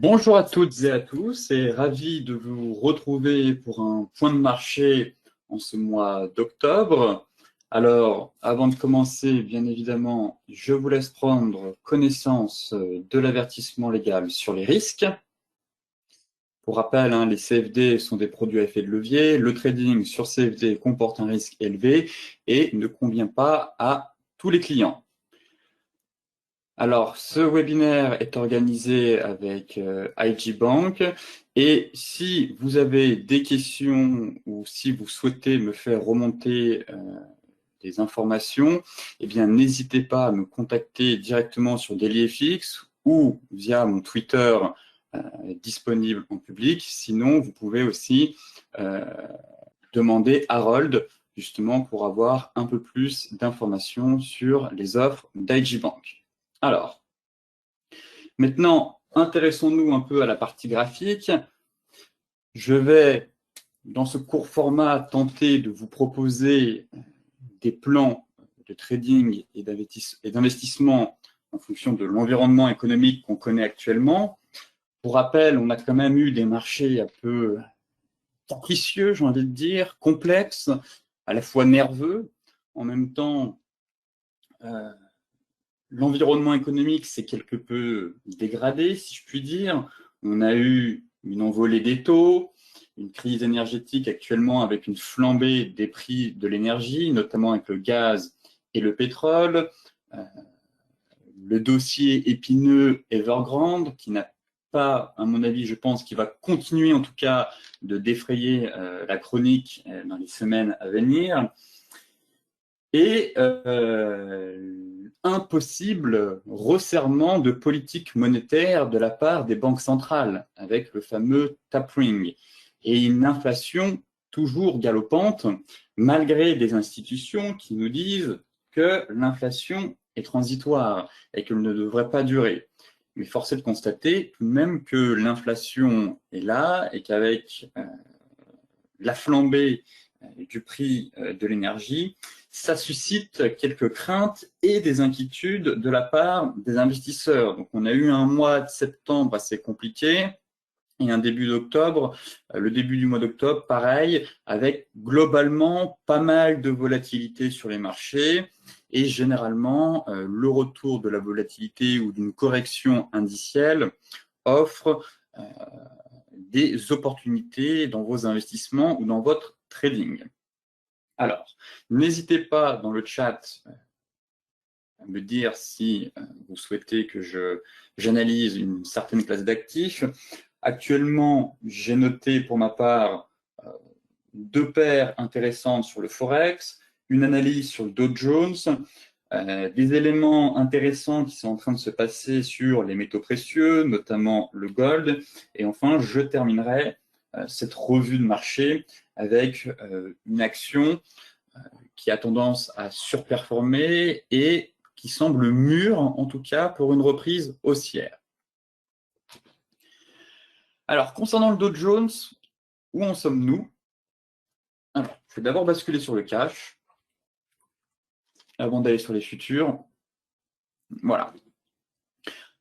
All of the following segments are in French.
Bonjour à toutes et à tous et ravi de vous retrouver pour un point de marché en ce mois d'octobre. Alors, avant de commencer, bien évidemment, je vous laisse prendre connaissance de l'avertissement légal sur les risques. Pour rappel, les CFD sont des produits à effet de levier. Le trading sur CFD comporte un risque élevé et ne convient pas à tous les clients. Alors, ce webinaire est organisé avec IG Bank et si vous avez des questions ou si vous souhaitez me faire remonter des informations, eh bien, n'hésitez pas à me contacter directement sur DailyFX ou via mon Twitter disponible en public. Sinon, vous pouvez aussi demander Harold justement pour avoir un peu plus d'informations sur les offres d'IG Bank. Alors, maintenant, intéressons-nous un peu à la partie graphique. Je vais, dans ce court format, tenter de vous proposer des plans de trading et d'investissement en fonction de l'environnement économique qu'on connaît actuellement. Pour rappel, on a quand même eu des marchés un peu capricieux, j'ai envie de dire, complexes, à la fois nerveux, en même temps, l'environnement économique s'est quelque peu dégradé, si je puis dire. On a eu une envolée des taux, une crise énergétique actuellement avec une flambée des prix de l'énergie, notamment avec le gaz et le pétrole. Le dossier épineux Evergrande, qui n'a pas, à mon avis, je pense, qui va continuer en tout cas de défrayer la chronique dans les semaines à venir. Et un possible resserrement de politique monétaire de la part des banques centrales, avec le fameux tapering, et une inflation toujours galopante, malgré des institutions qui nous disent que l'inflation est transitoire et qu'elle ne devrait pas durer. Mais force est de constater tout de même que l'inflation est là et qu'avec la flambée du prix de l'énergie, ça suscite quelques craintes et des inquiétudes de la part des investisseurs. Donc, on a eu un mois de septembre assez compliqué et un début d'octobre, le début du mois d'octobre, pareil, avec globalement pas mal de volatilité sur les marchés et généralement le retour de la volatilité ou d'une correction indicielle offre des opportunités dans vos investissements ou dans votre trading. Alors, n'hésitez pas dans le chat à me dire si vous souhaitez que j'analyse une certaine classe d'actifs. Actuellement, j'ai noté pour ma part deux paires intéressantes sur le Forex, une analyse sur le Dow Jones, des éléments intéressants qui sont en train de se passer sur les métaux précieux, notamment le gold. Et enfin, je terminerai cette revue de marché avec une action qui a tendance à surperformer et qui semble mûre, en tout cas, pour une reprise haussière. Alors, concernant le Dow Jones, où en sommes-nous? Alors, je vais d'abord basculer sur le cash avant d'aller sur les futurs. Voilà.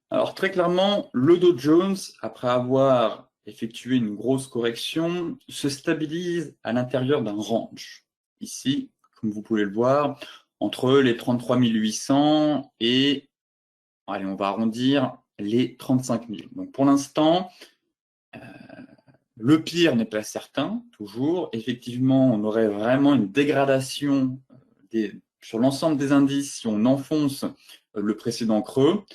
Alors, très clairement, le Dow Jones, après avoir effectué une grosse correction, se stabilise à l'intérieur d'un range. Ici, comme vous pouvez le voir, entre les 33 800 et, allez, on va arrondir, les 35 000. Donc, pour l'instant, le pire n'est pas certain, toujours. Effectivement, on aurait vraiment une dégradation sur l'ensemble des indices si on enfonce le précédent creux,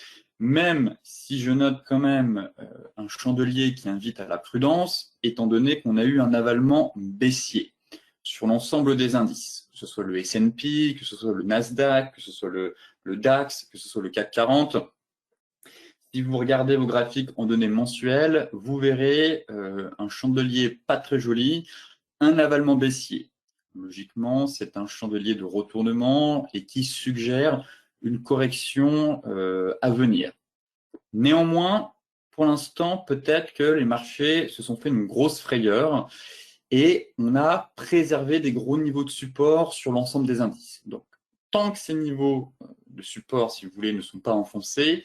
même si je note quand même un chandelier qui invite à la prudence, étant donné qu'on a eu un avalement baissier sur l'ensemble des indices, que ce soit le S&P, que ce soit le Nasdaq, que ce soit le DAX, que ce soit le CAC 40. Si vous regardez vos graphiques en données mensuelles, vous verrez un chandelier pas très joli, un avalement baissier. Logiquement, c'est un chandelier de retournement et qui suggère une correction à venir. Néanmoins, pour l'instant, peut-être que les marchés se sont fait une grosse frayeur et on a préservé des gros niveaux de support sur l'ensemble des indices. Donc, tant que ces niveaux de support, si vous voulez, ne sont pas enfoncés,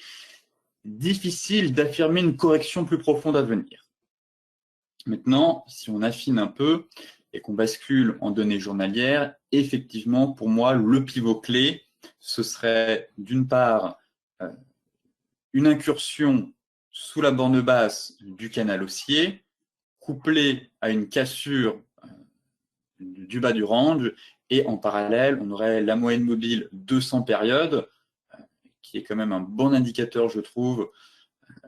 difficile d'affirmer une correction plus profonde à venir. Maintenant, si on affine un peu et qu'on bascule en données journalières, effectivement, pour moi, le pivot clé, ce serait d'une part une incursion sous la borne basse du canal haussier, couplée à une cassure du bas du range, et en parallèle, on aurait la moyenne mobile 200 périodes, qui est quand même un bon indicateur, je trouve,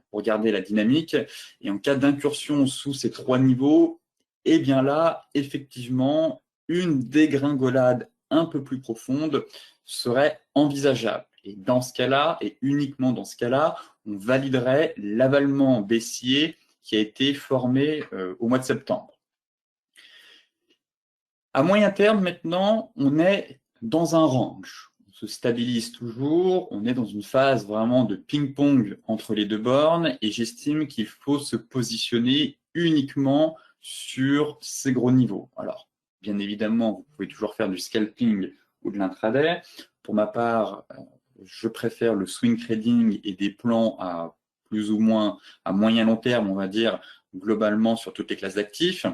pour garder la dynamique. Et en cas d'incursion sous ces trois niveaux, eh bien là, effectivement, une dégringolade un peu plus profonde serait envisageable. Et dans ce cas-là, et uniquement dans ce cas-là, on validerait l'avalement baissier qui a été formé au mois de septembre. À moyen terme, maintenant, on est dans un range. On se stabilise toujours, on est dans une phase vraiment de ping-pong entre les deux bornes et j'estime qu'il faut se positionner uniquement sur ces gros niveaux. Alors, bien évidemment, vous pouvez toujours faire du scalping ou de l'intraday. Pour ma part, je préfère le swing trading et des plans à plus ou moins à moyen long terme, on va dire, globalement sur toutes les classes d'actifs.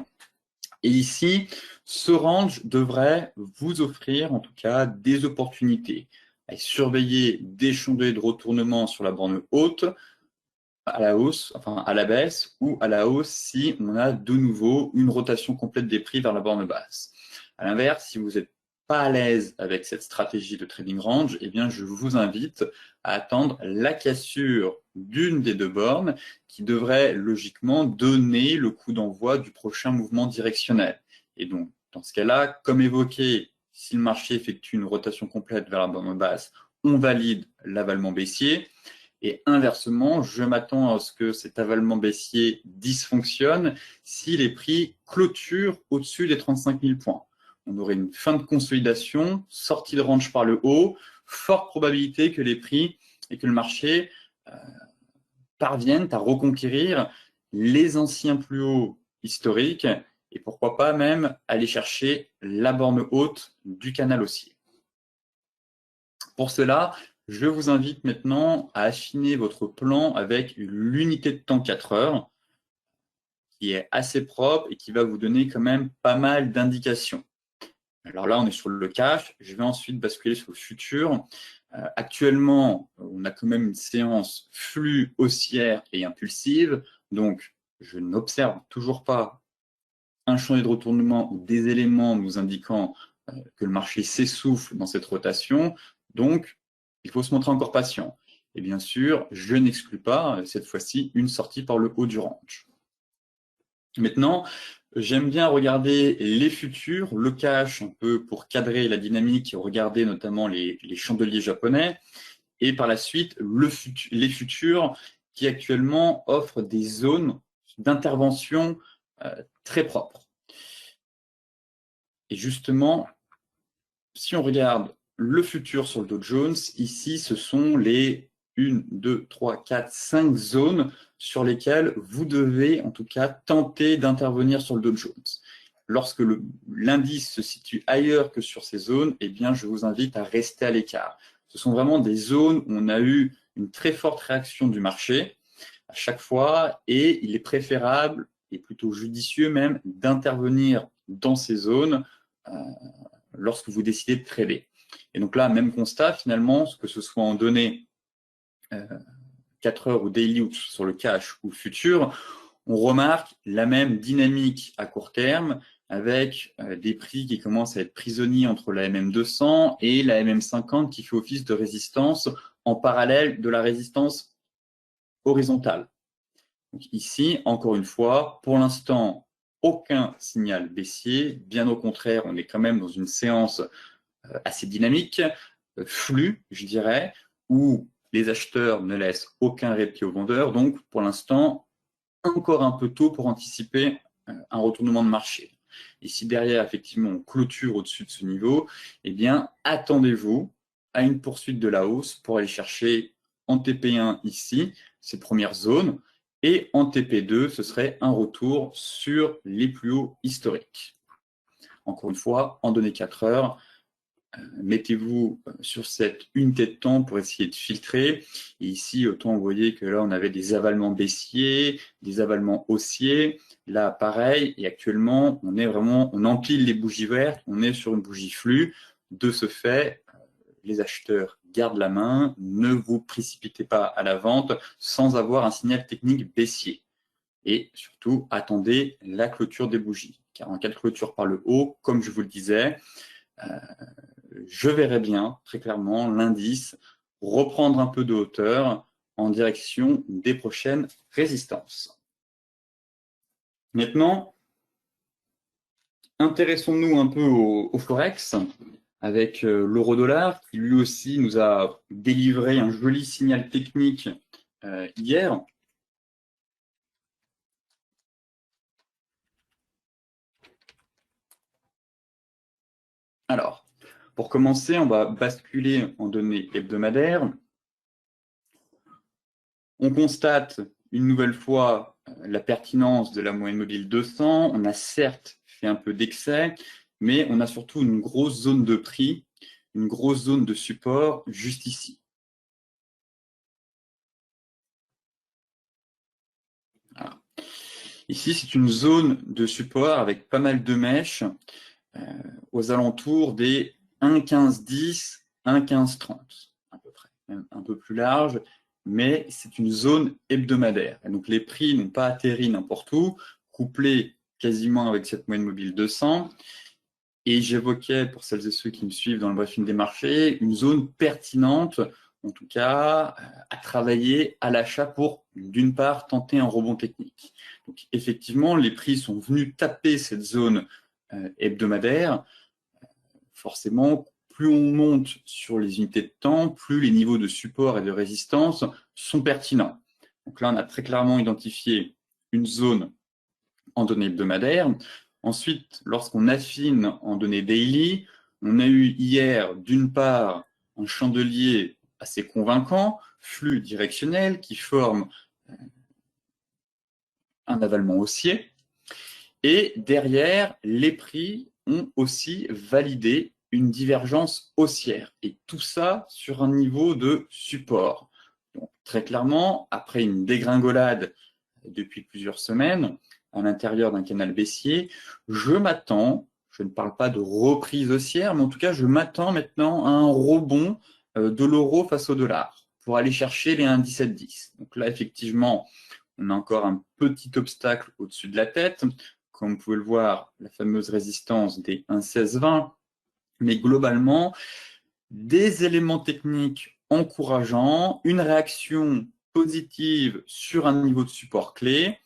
Et ici, ce range devrait vous offrir en tout cas des opportunités à surveiller des chandelles de retournement sur la borne haute, à la hausse, enfin à la baisse ou à la hausse si on a de nouveau une rotation complète des prix vers la borne basse. À l'inverse, si vous n'êtes pas à l'aise avec cette stratégie de trading range, eh bien je vous invite à attendre la cassure d'une des deux bornes qui devrait logiquement donner le coup d'envoi du prochain mouvement directionnel. Et donc, dans ce cas-là, comme évoqué, si le marché effectue une rotation complète vers la borne basse, on valide l'avalement baissier. Et inversement, je m'attends à ce que cet avalement baissier dysfonctionne si les prix clôturent au-dessus des 35 000 points. On aurait une fin de consolidation, sortie de range par le haut, forte probabilité que les prix et que le marché parviennent à reconquérir les anciens plus hauts historiques et pourquoi pas même aller chercher la borne haute du canal haussier. Pour cela, je vous invite maintenant à affiner votre plan avec l'unité de temps 4 heures qui est assez propre et qui va vous donner quand même pas mal d'indications. Alors là, on est sur le cash. Je vais ensuite basculer sur le futur. Actuellement, on a quand même une séance flux haussière et impulsive. Donc, je n'observe toujours pas un chantier de retournement ou des éléments nous indiquant que le marché s'essouffle dans cette rotation. Donc, il faut se montrer encore patient. Et bien sûr, je n'exclus pas, cette fois-ci, une sortie par le haut du range. Maintenant, j'aime bien regarder les futurs, le cash un peu pour cadrer la dynamique, regarder notamment les chandeliers japonais, et par la suite, les futurs qui actuellement offrent des zones d'intervention très propres. Et justement, si on regarde le futur sur le Dow Jones, ici, ce sont les 1, 2, 3, 4, 5 zones sur lesquelles vous devez en tout cas tenter d'intervenir sur le Dow Jones. Lorsque l'indice se situe ailleurs que sur ces zones, eh bien, je vous invite à rester à l'écart. Ce sont vraiment des zones où on a eu une très forte réaction du marché à chaque fois et il est préférable et plutôt judicieux même d'intervenir dans ces zones lorsque vous décidez de trader. Et donc là, même constat finalement, que ce soit en données 4 heures ou daily ou sur le cash ou futur, on remarque la même dynamique à court terme avec des prix qui commencent à être prisonniers entre la MM200 et la MM50 qui fait office de résistance en parallèle de la résistance horizontale. Donc ici, encore une fois, pour l'instant, aucun signal baissier. Bien au contraire, on est quand même dans une séance assez dynamique, flux, je dirais, où les acheteurs ne laissent aucun répit aux vendeurs. Donc, pour l'instant, encore un peu tôt pour anticiper un retournement de marché. Et si derrière, effectivement, on clôture au-dessus de ce niveau, eh bien, attendez-vous à une poursuite de la hausse pour aller chercher en TP1 ici, ces premières zones, et en TP2, ce serait un retour sur les plus hauts historiques. Encore une fois, en données 4 heures, mettez-vous sur cette unité de temps pour essayer de filtrer. Et ici, autant vous voyez que là, on avait des avalements baissiers, des avalements haussiers. Là, pareil. Et actuellement, on empile les bougies vertes. On est sur une bougie flux. De ce fait, les acheteurs gardent la main. Ne vous précipitez pas à la vente sans avoir un signal technique baissier. Et surtout, attendez la clôture des bougies. Car en cas de clôture par le haut, comme je vous le disais, je verrais bien, très clairement, l'indice reprendre un peu de hauteur en direction des prochaines résistances. Maintenant, intéressons-nous un peu au Forex avec l'euro-dollar qui lui aussi nous a délivré un joli signal technique hier. Alors, pour commencer, on va basculer en données hebdomadaires. On constate une nouvelle fois la pertinence de la moyenne mobile 200. On a certes fait un peu d'excès, mais on a surtout une grosse zone de prix, une grosse zone de support juste ici. Voilà. Ici, c'est une zone de support avec pas mal de mèches aux alentours des 1,1510, 1,1530 à peu près, même un peu plus large, mais c'est une zone hebdomadaire. Et donc les prix n'ont pas atterri n'importe où, couplés quasiment avec cette moyenne mobile 200. Et j'évoquais, pour celles et ceux qui me suivent dans le briefing des marchés, une zone pertinente, en tout cas, à travailler à l'achat pour, d'une part, tenter un rebond technique. Donc effectivement, les prix sont venus taper cette zone hebdomadaire. Forcément, plus on monte sur les unités de temps, plus les niveaux de support et de résistance sont pertinents. Donc là, on a très clairement identifié une zone en données hebdomadaires. Ensuite, lorsqu'on affine en données daily, on a eu hier, d'une part, un chandelier assez convaincant, flux directionnel qui forme un avalement haussier. Et derrière, les prix ont aussi validé une divergence haussière. Et tout ça sur un niveau de support. Donc, très clairement, après une dégringolade depuis plusieurs semaines à l'intérieur d'un canal baissier, je m'attends, je ne parle pas de reprise haussière, mais en tout cas, je m'attends maintenant à un rebond de l'euro face au dollar pour aller chercher les 1,1710. Donc là, effectivement, on a encore un petit obstacle au-dessus de la tête. Comme vous pouvez le voir, la fameuse résistance des 1,1620. Mais globalement, des éléments techniques encourageants, une réaction positive sur un niveau de support clé.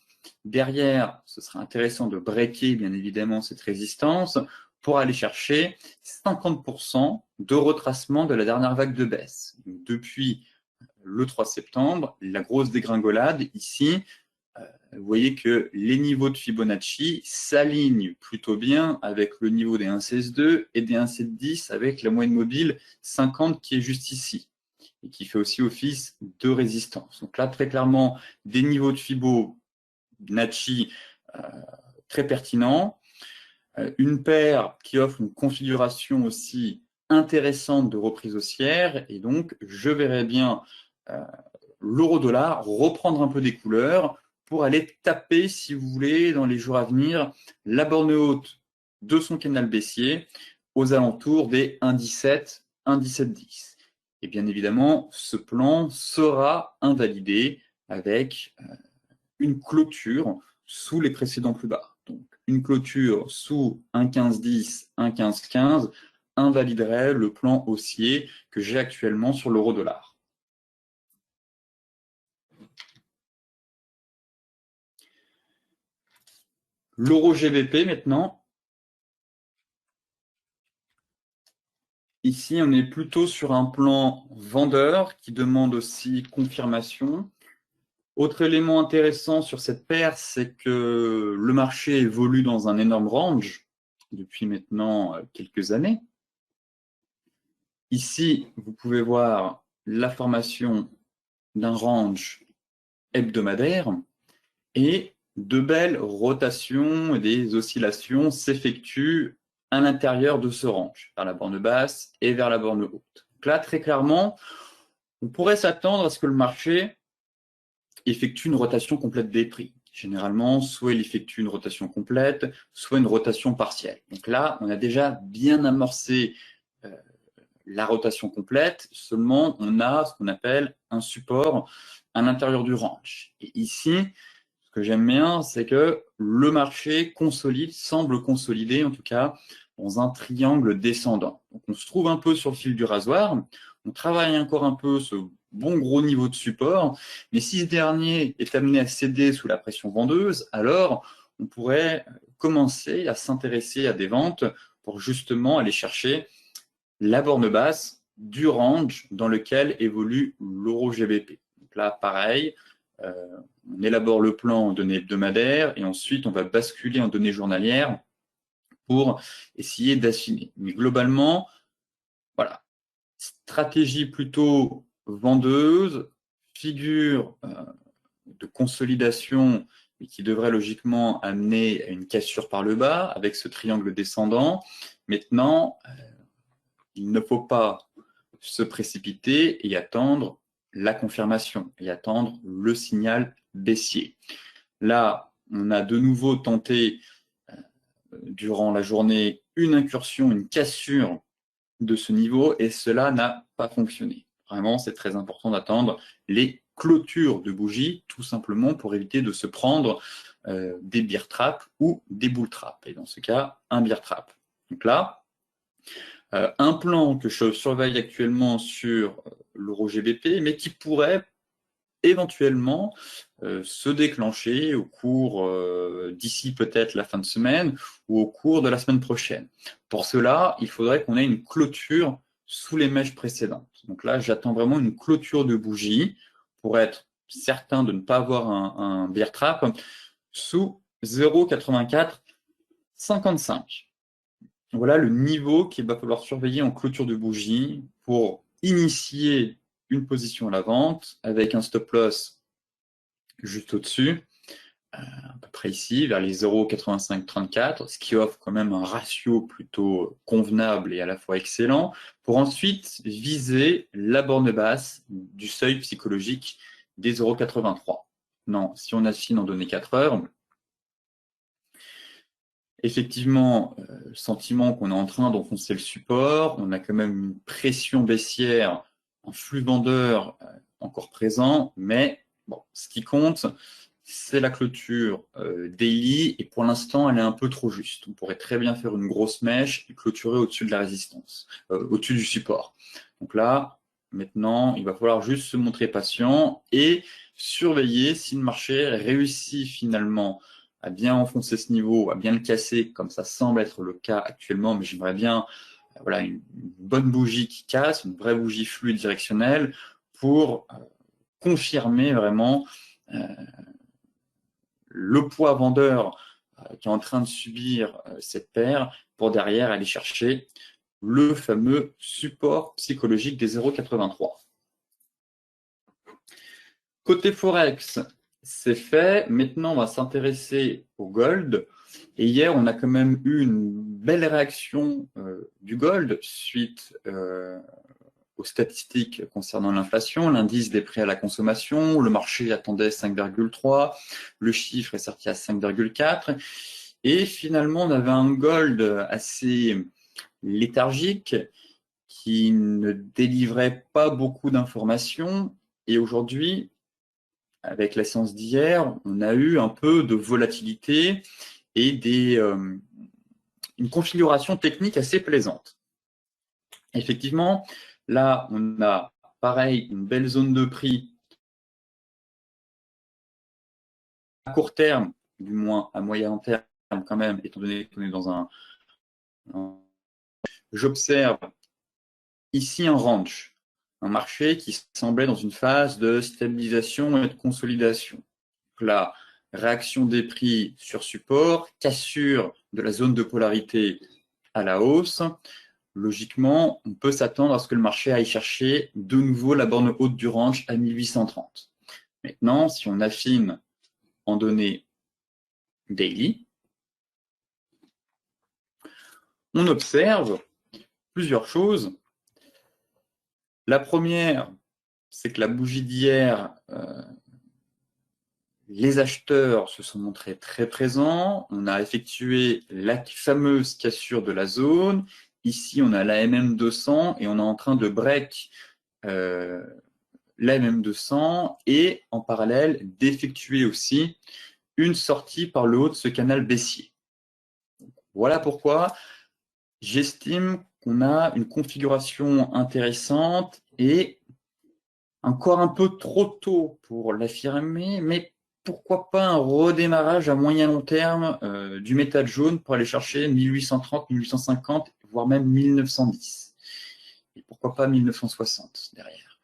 Derrière, ce sera intéressant de breaker, bien évidemment, cette résistance pour aller chercher 50% de retracement de la dernière vague de baisse. Donc, depuis le 3 septembre, la grosse dégringolade ici, vous voyez que les niveaux de Fibonacci s'alignent plutôt bien avec le niveau des 1,16,2 et des 1,710 avec la moyenne mobile 50 qui est juste ici et qui fait aussi office de résistance. Donc là, très clairement, des niveaux de Fibonacci très pertinents. Une paire qui offre une configuration aussi intéressante de reprise haussière et donc je verrai bien l'euro-dollar reprendre un peu des couleurs pour aller taper, si vous voulez, dans les jours à venir, la borne haute de son canal baissier aux alentours des 1,17, 1,1710. Et bien évidemment, ce plan sera invalidé avec une clôture sous les précédents plus bas. Donc, une clôture sous 1,1510, 1,1515 invaliderait le plan haussier que j'ai actuellement sur l'euro-dollar. L'euro GBP maintenant. Ici, on est plutôt sur un plan vendeur qui demande aussi confirmation. Autre élément intéressant sur cette paire, c'est que le marché évolue dans un énorme range depuis maintenant quelques années. Ici, vous pouvez voir la formation d'un range hebdomadaire et de belles rotations et des oscillations s'effectuent à l'intérieur de ce range, vers la borne basse et vers la borne haute. Donc là, très clairement, on pourrait s'attendre à ce que le marché effectue une rotation complète des prix. Généralement, soit il effectue une rotation complète, soit une rotation partielle. Donc là, on a déjà bien amorcé la rotation complète, seulement on a ce qu'on appelle un support à l'intérieur du range. Et ici, ce que j'aime bien, c'est que le marché semble consolider en tout cas dans un triangle descendant. Donc on se trouve un peu sur le fil du rasoir, on travaille encore un peu ce bon gros niveau de support, mais si ce dernier est amené à céder sous la pression vendeuse, alors on pourrait commencer à s'intéresser à des ventes pour justement aller chercher la borne basse du range dans lequel évolue l'euro GBP. Donc là, pareil, on élabore le plan en données hebdomadaires et ensuite on va basculer en données journalières pour essayer d'affiner. Mais globalement, voilà, stratégie plutôt vendeuse, figure de consolidation et qui devrait logiquement amener à une cassure par le bas avec ce triangle descendant. Maintenant, il ne faut pas se précipiter et attendre la confirmation et attendre le signal baissier. Là, on a de nouveau tenté durant la journée une incursion, une cassure de ce niveau et cela n'a pas fonctionné. Vraiment, c'est très important d'attendre les clôtures de bougies, tout simplement pour éviter de se prendre des bear traps ou des bull traps. Et dans ce cas, un bear trap. Donc là, un plan que je surveille actuellement sur l'euro GBP, mais qui pourrait éventuellement se déclencher au cours d'ici peut-être la fin de semaine ou au cours de la semaine prochaine. Pour cela, il faudrait qu'on ait une clôture sous les mèches précédentes. Donc là, j'attends vraiment une clôture de bougie pour être certain de ne pas avoir un bear trap sous 0,8455. Voilà le niveau qu'il va falloir surveiller en clôture de bougie pour initier une position à la vente avec un stop loss juste au-dessus, à peu près ici, vers les 0,8534, ce qui offre quand même un ratio plutôt convenable et à la fois excellent, pour ensuite viser la borne basse du seuil psychologique des 0,83. Non, si on affine en données 4 heures, effectivement, le sentiment qu'on est en train d'enfoncer le support, on a quand même une pression baissière, un flux vendeur encore présent, mais bon, ce qui compte, c'est la clôture daily, et pour l'instant, elle est un peu trop juste. On pourrait très bien faire une grosse mèche et clôturer au-dessus de la résistance, au-dessus du support. Donc là, maintenant, il va falloir juste se montrer patient et surveiller si le marché réussit finalement à bien enfoncer ce niveau, à bien le casser, comme ça semble être le cas actuellement, mais j'aimerais bien voilà, une bonne bougie qui casse, une vraie bougie fluide directionnelle pour confirmer vraiment le poids vendeur qui est en train de subir cette paire pour derrière aller chercher le fameux support psychologique des 0,83. Côté Forex, c'est fait. Maintenant, on va s'intéresser au gold. Et hier, on a quand même eu une belle réaction du gold suite aux statistiques concernant l'inflation, l'indice des prix à la consommation. Le marché attendait 5,3, le chiffre est sorti à 5,4. Et finalement, on avait un gold assez léthargique qui ne délivrait pas beaucoup d'informations. Et aujourd'hui, avec la séance d'hier, on a eu un peu de volatilité et une configuration technique assez plaisante. Effectivement, là, on a pareil une belle zone de prix à court terme, du moins à moyen terme quand même, étant donné qu'on est dans j'observe ici un range, un marché qui semblait dans une phase de stabilisation et de consolidation. Donc là, réaction des prix sur support, cassure de la zone de polarité à la hausse. Logiquement, on peut s'attendre à ce que le marché aille chercher de nouveau la borne haute du range à 1830. Maintenant, si on affine en données daily, on observe plusieurs choses. La première, c'est que la bougie d'hier, les acheteurs se sont montrés très présents. On a effectué la fameuse cassure de la zone. Ici, on a la MM200 et on est en train de break la MM200 et en parallèle d'effectuer aussi une sortie par le haut de ce canal baissier. Voilà pourquoi j'estime qu'on a une configuration intéressante et encore un peu trop tôt pour l'affirmer, mais pourquoi pas un redémarrage à moyen long terme du métal jaune pour aller chercher 1830, 1850, voire même 1910. Et pourquoi pas 1960 derrière.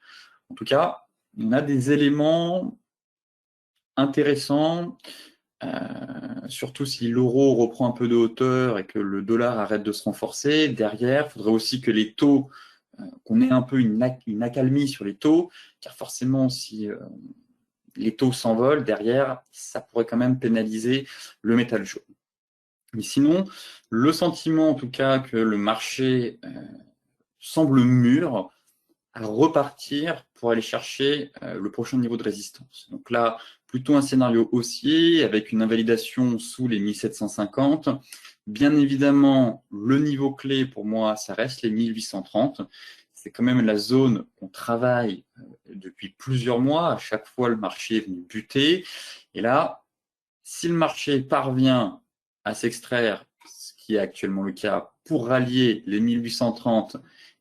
En tout cas, on a des éléments intéressants, surtout si l'euro reprend un peu de hauteur et que le dollar arrête de se renforcer. Derrière, il faudrait aussi que les taux, qu'on ait un peu une accalmie sur les taux, car forcément, si les taux s'envolent, derrière, ça pourrait quand même pénaliser le métal jaune. Mais sinon, le sentiment en tout cas que le marché semble mûr à repartir pour aller chercher le prochain niveau de résistance. Donc là, plutôt un scénario haussier avec une invalidation sous les 1750. Bien évidemment, le niveau clé pour moi, ça reste les 1830. C'est quand même la zone qu'on travaille depuis plusieurs mois. À chaque fois, le marché est venu buter. Et là, si le marché parvient à s'extraire, ce qui est actuellement le cas, pour rallier les 1830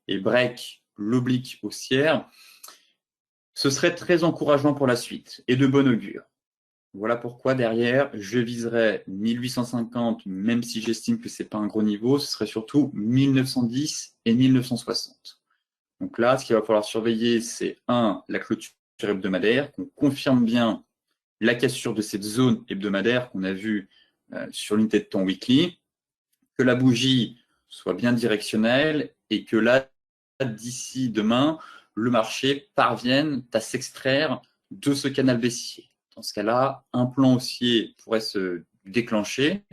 et break l'oblique haussière, ce serait très encourageant pour la suite et de bon augure. Voilà pourquoi derrière, je viserais 1850, même si j'estime que ce n'est pas un gros niveau, ce serait surtout 1910 et 1960. Donc là, ce qu'il va falloir surveiller, c'est la clôture hebdomadaire, qu'on confirme bien la cassure de cette zone hebdomadaire qu'on a vue sur l'unité de temps weekly, que la bougie soit bien directionnelle et que là, d'ici demain, le marché parvienne à s'extraire de ce canal baissier. Dans ce cas-là, un plan haussier pourrait se déclencher,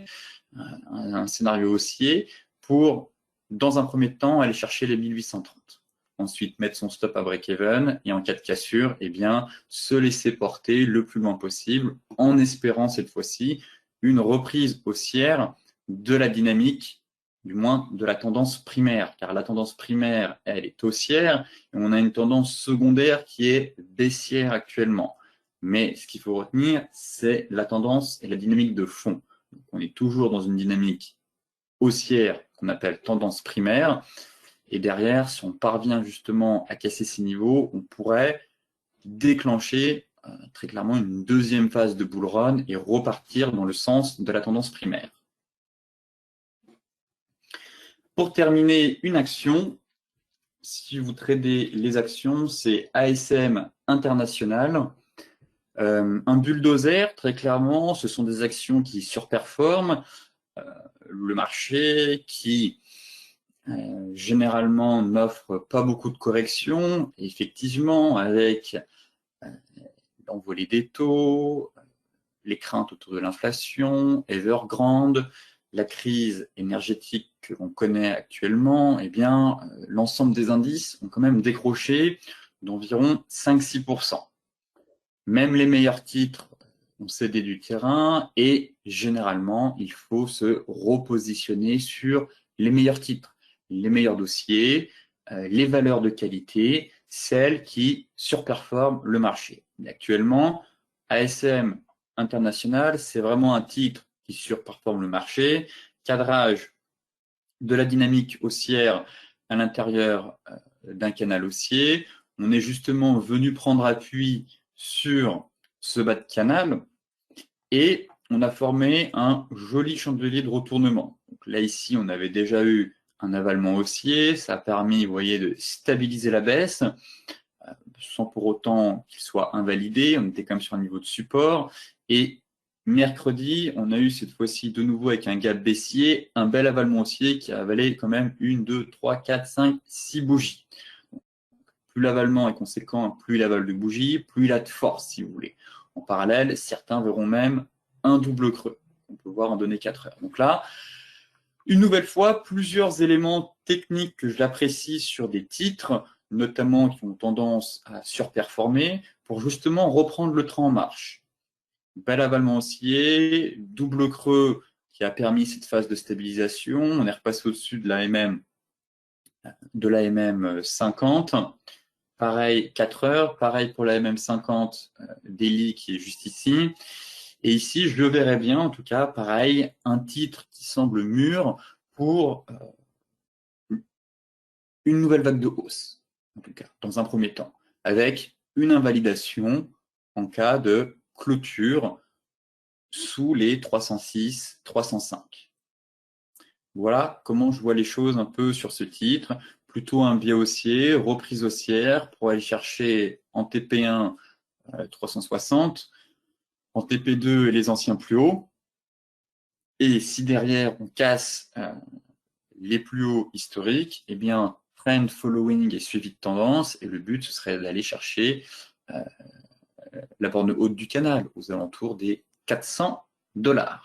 un scénario haussier, pour, dans un premier temps, aller chercher les 1830. Ensuite, mettre son stop à break-even et en cas de cassure, eh bien, se laisser porter le plus loin possible en espérant cette fois-ci une reprise haussière de la dynamique, du moins de la tendance primaire, car la tendance primaire, elle est haussière et on a une tendance secondaire qui est baissière actuellement. Mais ce qu'il faut retenir, c'est la tendance et la dynamique de fond. Donc, on est toujours dans une dynamique haussière qu'on appelle tendance primaire. Et derrière, si on parvient justement à casser ces niveaux, on pourrait déclencher très clairement une deuxième phase de bull run et repartir dans le sens de la tendance primaire. Pour terminer, une action, si vous tradez les actions, c'est ASM International. Un bulldozer, très clairement, ce sont des actions qui surperforment le marché, qui généralement n'offre pas beaucoup de corrections. Et effectivement, avec l'envolée des taux, les craintes autour de l'inflation, Evergrande, la crise énergétique que l'on connaît actuellement, eh bien, l'ensemble des indices ont quand même décroché d'environ 5-6%. Même les meilleurs titres ont cédé du terrain et généralement, il faut se repositionner sur les meilleurs titres, les meilleurs dossiers, les valeurs de qualité, celles qui surperforment le marché. Et actuellement, ASM International, c'est vraiment un titre qui surperforme le marché. Cadrage de la dynamique haussière à l'intérieur d'un canal haussier. On est justement venu prendre appui sur ce bas de canal et on a formé un joli chandelier de retournement. Donc là, ici, on avait déjà eu un avalement haussier. Ça a permis, vous voyez, de stabiliser la baisse sans pour autant qu'il soit invalidé. On était quand même sur un niveau de support. Et mercredi, on a eu cette fois-ci de nouveau avec un gap baissier, un bel avalement haussier qui a avalé quand même 1, 2, 3, 4, 5, 6 bougies. Plus l'avalement est conséquent, plus il avale de bougies, plus il a de force, si vous voulez. En parallèle, certains verront même un double creux. On peut voir en données 4 heures. Donc là, Une nouvelle fois, plusieurs éléments techniques que j'apprécie sur des titres, notamment qui ont tendance à surperformer, pour justement reprendre le train en marche. Bel avalement haussier, double creux qui a permis cette phase de stabilisation. On est repassé au-dessus de la MM 50. Pareil, 4 heures. Pareil pour la MM 50, daily qui est juste ici. Et ici, je le verrais bien, en tout cas, pareil, un titre qui semble mûr pour une nouvelle vague de hausse, en tout cas, dans un premier temps, avec une invalidation en cas de clôture sous les 306, 305. Voilà comment je vois les choses un peu sur ce titre. Plutôt un biais haussier, reprise haussière pour aller chercher en TP1 360, en TP2 les anciens plus hauts. Et si derrière on casse les plus hauts historiques, eh bien trend following et suivi de tendance. Et le but, ce serait d'aller chercher la borne haute du canal aux alentours des 400 $.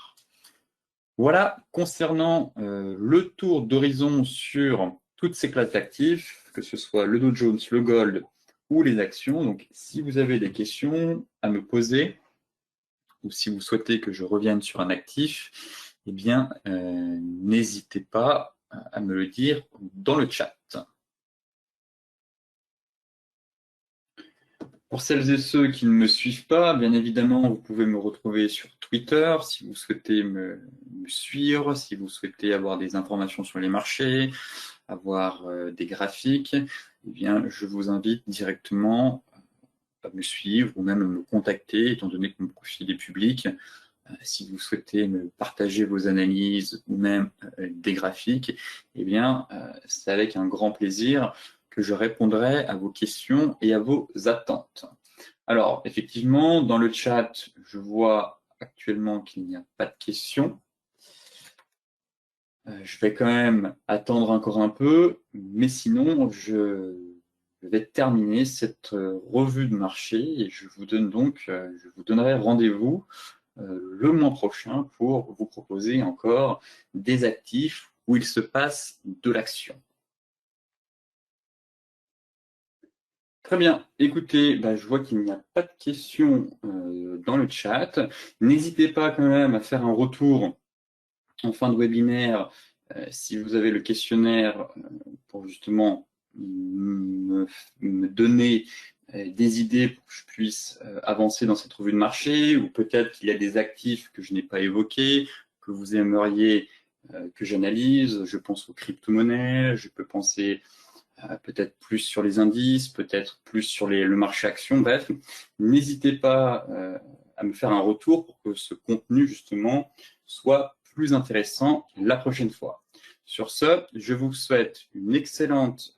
Voilà, concernant le tour d'horizon sur toutes ces classes d'actifs, que ce soit le Dow Jones, le Gold ou les actions. Donc, si vous avez des questions à me poser, ou si vous souhaitez que je revienne sur un actif, eh bien, n'hésitez pas à me le dire dans le chat. Pour celles et ceux qui ne me suivent pas, bien évidemment, vous pouvez me retrouver sur Twitter si vous souhaitez me suivre, si vous souhaitez avoir des informations sur les marchés, avoir des graphiques, eh bien, je vous invite directement à me suivre ou même à me contacter, étant donné que mon profil est public. Si vous souhaitez me partager vos analyses ou même des graphiques, eh bien, c'est avec un grand plaisir que je répondrai à vos questions et à vos attentes. Alors, effectivement, dans le chat, je vois actuellement qu'il n'y a pas de questions. Je vais quand même attendre encore un peu, mais sinon, je vais terminer cette revue de marché et je vous donnerai rendez-vous le mois prochain pour vous proposer encore des actifs où il se passe de l'action. Très bien. Écoutez, je vois qu'il n'y a pas de questions dans le chat. N'hésitez pas quand même à faire un retour en fin de webinaire si vous avez le questionnaire pour justement me donner des idées pour que je puisse avancer dans cette revue de marché, ou peut-être qu'il y a des actifs que je n'ai pas évoqués, que vous aimeriez que j'analyse. Je pense aux crypto-monnaies, je peux penser peut-être plus sur les indices, peut-être plus sur le marché action. Bref, n'hésitez pas à me faire un retour pour que ce contenu justement soit plus intéressant la prochaine fois. Sur ce, je vous souhaite une excellente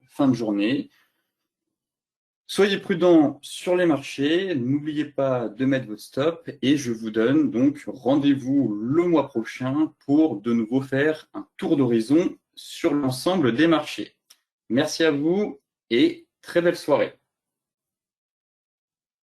fin de journée. Soyez prudents sur les marchés, n'oubliez pas de mettre votre stop et je vous donne donc rendez-vous le mois prochain pour de nouveau faire un tour d'horizon sur l'ensemble des marchés. Merci à vous et très belle soirée.